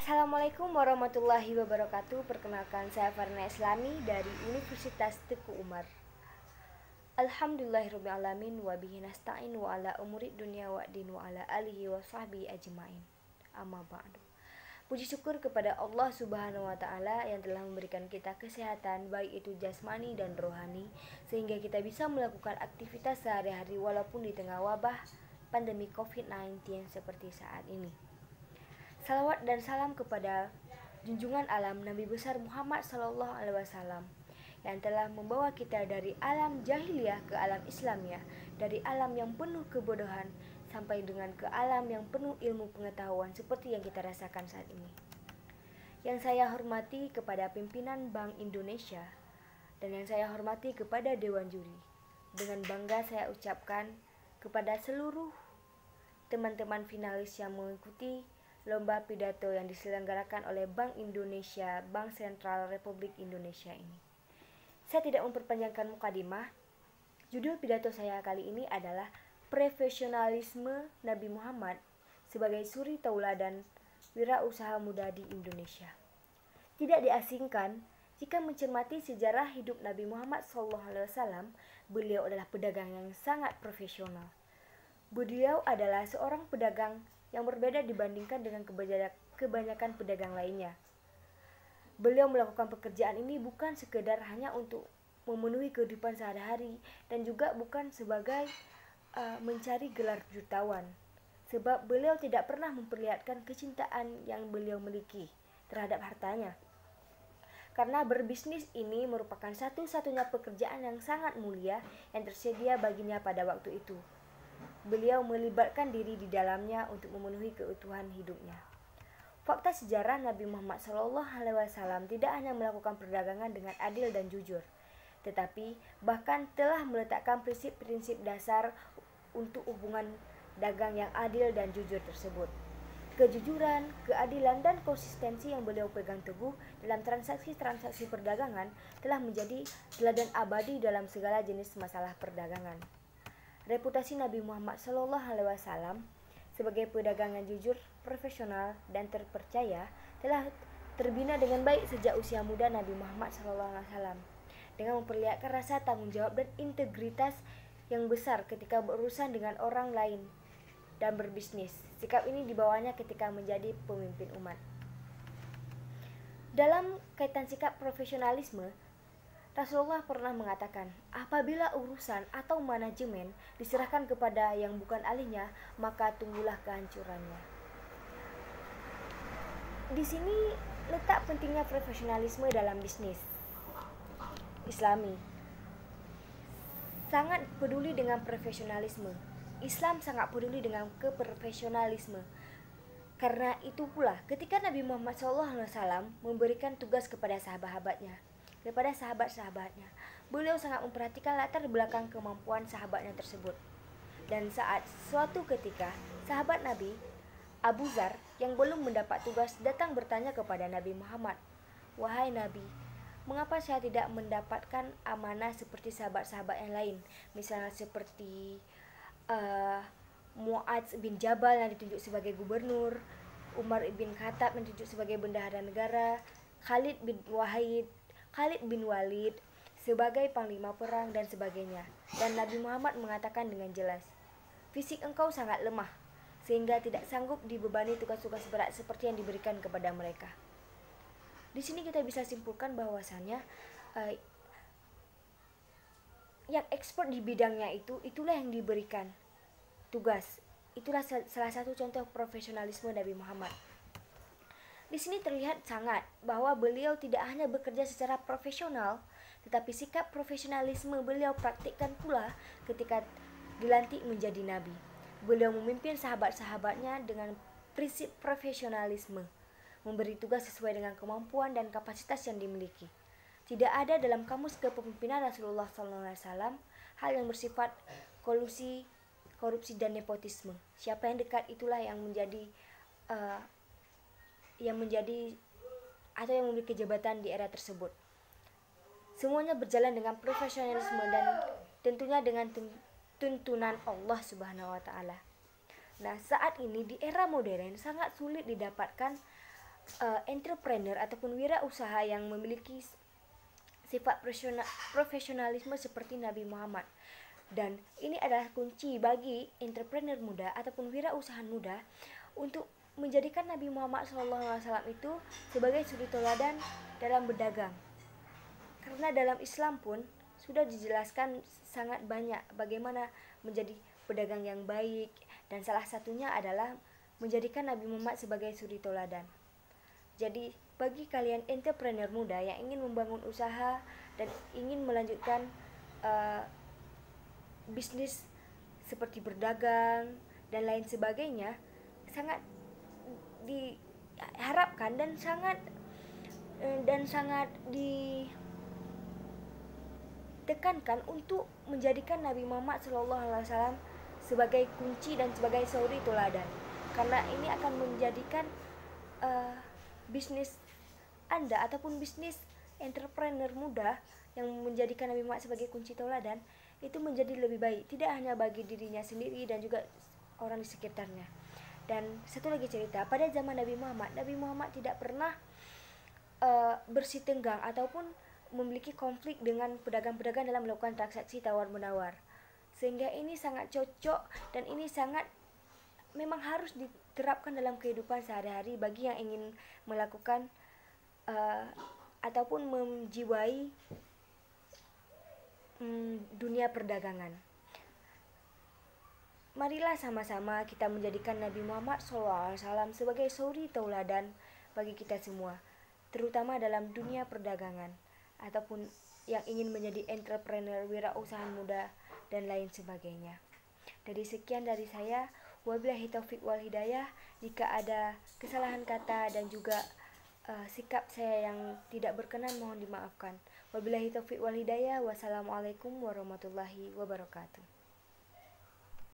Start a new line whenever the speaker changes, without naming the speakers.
Assalamualaikum warahmatullahi wabarakatuh. Perkenalkan, saya Farna Islami dari Universitas Teguh Umar. Alhamdulillahirrabbilalamin wa bihi nasta'in wa ala umuri dunya wa din wa ala alihi wa sahbihi ajma'in. Amma ba'du. Puji syukur kepada Allah Subhanahu wa taala yang telah memberikan kita kesehatan baik itu jasmani dan rohani sehingga kita bisa melakukan aktivitas sehari-hari walaupun di tengah wabah pandemi COVID-19 seperti saat ini. Salawat dan salam kepada junjungan alam Nabi besar Muhammad Sallallahu Alaihi Wasallam yang telah membawa kita dari alam jahiliyah ke alam Islamiyah, dari alam yang penuh kebodohan sampai dengan ke alam yang penuh ilmu pengetahuan seperti yang kita rasakan saat ini. Yang saya hormati kepada pimpinan Bank Indonesia dan yang saya hormati kepada Dewan Juri. Dengan bangga saya ucapkan kepada seluruh teman-teman finalis yang mengikuti lomba pidato yang diselenggarakan oleh Bank Indonesia, Bank Sentral Republik Indonesia ini. Saya tidak memperpanjangkan mukadimah. Judul pidato saya kali ini adalah Profesionalisme Nabi Muhammad sebagai suri tauladan wirausaha muda di Indonesia. Tidak diasingkan jika mencermati sejarah hidup Nabi Muhammad SAW, beliau adalah pedagang yang sangat profesional. Beliau adalah seorang pedagang yang berbeda dibandingkan dengan kebanyakan pedagang lainnya. Beliau melakukan pekerjaan ini bukan sekedar hanya untuk memenuhi kehidupan sehari-hari dan juga bukan sebagai mencari gelar jutawan, sebab beliau tidak pernah memperlihatkan kecintaan yang beliau miliki terhadap hartanya. Karena berbisnis ini merupakan satu-satunya pekerjaan yang sangat mulia yang tersedia baginya pada waktu itu. Beliau melibatkan diri di dalamnya untuk memenuhi keutuhan hidupnya. Fakta sejarah Nabi Muhammad SAW tidak hanya melakukan perdagangan dengan adil dan jujur, tetapi bahkan telah meletakkan prinsip-prinsip dasar untuk hubungan dagang yang adil dan jujur tersebut. Kejujuran, keadilan, dan konsistensi yang beliau pegang teguh dalam transaksi-transaksi perdagangan telah menjadi teladan abadi dalam segala jenis masalah perdagangan. Reputasi Nabi Muhammad SAW sebagai pedagang yang jujur, profesional, dan terpercaya telah terbina dengan baik sejak usia muda Nabi Muhammad SAW dengan memperlihatkan rasa tanggung jawab dan integritas yang besar ketika berurusan dengan orang lain dan berbisnis. Sikap ini dibawanya ketika menjadi pemimpin umat. Dalam kaitan sikap profesionalisme, Rasulullah pernah mengatakan, apabila urusan atau manajemen diserahkan kepada yang bukan ahlinya, maka tunggulah kehancurannya. Di sini letak pentingnya profesionalisme dalam bisnis Islami. Sangat peduli dengan profesionalisme. Islam sangat peduli dengan keprofesionalisme. Karena itu pula ketika Nabi Muhammad SAW memberikan tugas kepada sahabat-sahabatnya, beliau sangat memperhatikan latar belakang kemampuan sahabatnya tersebut. Dan saat suatu ketika sahabat Nabi Abu Dzar yang belum mendapat tugas datang bertanya kepada Nabi Muhammad, "Wahai Nabi, mengapa saya tidak mendapatkan amanah seperti sahabat-sahabat yang lain? Misalnya seperti Mu'adz bin Jabal yang ditunjuk sebagai gubernur, Umar bin Khattab yang ditunjuk sebagai bendahara negara, Khalid bin Walid sebagai panglima perang dan sebagainya." Dan Nabi Muhammad mengatakan dengan jelas, "Fisik engkau sangat lemah sehingga tidak sanggup dibebani tugas-tugas berat seperti yang diberikan kepada mereka." Di sini kita bisa simpulkan bahwasannya yang expert di bidangnya itulah yang diberikan tugas. Itulah salah satu contoh profesionalisme Nabi Muhammad. Di sini terlihat sangat bahwa beliau tidak hanya bekerja secara profesional, tetapi sikap profesionalisme beliau praktikkan pula ketika dilantik menjadi nabi. Beliau memimpin sahabat-sahabatnya dengan prinsip profesionalisme, memberi tugas sesuai dengan kemampuan dan kapasitas yang dimiliki. Tidak ada dalam kamus kepemimpinan Rasulullah SAW hal yang bersifat kolusi, korupsi, dan nepotisme. Siapa yang dekat itulah yang menjadi atau yang memiliki jabatan di era tersebut. Semuanya berjalan dengan profesionalisme dan tentunya dengan tuntunan Allah Subhanahu wa taala. Nah, saat ini di era modern sangat sulit didapatkan entrepreneur ataupun wirausaha yang memiliki sifat profesionalisme seperti Nabi Muhammad. Dan ini adalah kunci bagi entrepreneur muda ataupun wirausaha muda untuk menjadikan Nabi Muhammad SAW itu sebagai suri teladan dalam berdagang. Karena dalam Islam pun sudah dijelaskan sangat banyak bagaimana menjadi pedagang yang baik, dan salah satunya adalah menjadikan Nabi Muhammad sebagai suri teladan. Jadi bagi kalian entrepreneur muda yang ingin membangun usaha dan ingin melanjutkan bisnis seperti berdagang dan lain sebagainya, sangat diharapkan dan sangat ditekankan untuk menjadikan Nabi Muhammad SAW sebagai kunci dan sebagai suri teladan, karena ini akan menjadikan bisnis Anda ataupun bisnis entrepreneur muda yang menjadikan Nabi Muhammad sebagai kunci teladan itu menjadi lebih baik, tidak hanya bagi dirinya sendiri dan juga orang di sekitarnya. Dan satu lagi cerita, pada zaman Nabi Muhammad tidak pernah bersitenggang ataupun memiliki konflik dengan pedagang-pedagang dalam melakukan transaksi tawar-menawar, sehingga ini sangat cocok dan ini sangat memang harus diterapkan dalam kehidupan sehari-hari bagi yang ingin melakukan ataupun menjiwai dunia perdagangan. Marilah sama-sama kita menjadikan Nabi Muhammad SAW sebagai suri tauladan bagi kita semua, terutama dalam dunia perdagangan ataupun yang ingin menjadi entrepreneur, wirausaha muda dan lain sebagainya. Dari sekian dari saya, wabillahi taufik wal hidayah. Jika ada kesalahan kata dan juga sikap saya yang tidak berkenan, mohon dimaafkan. Wabillahi taufik wal hidayah. Wassalamualaikum warahmatullahi wabarakatuh.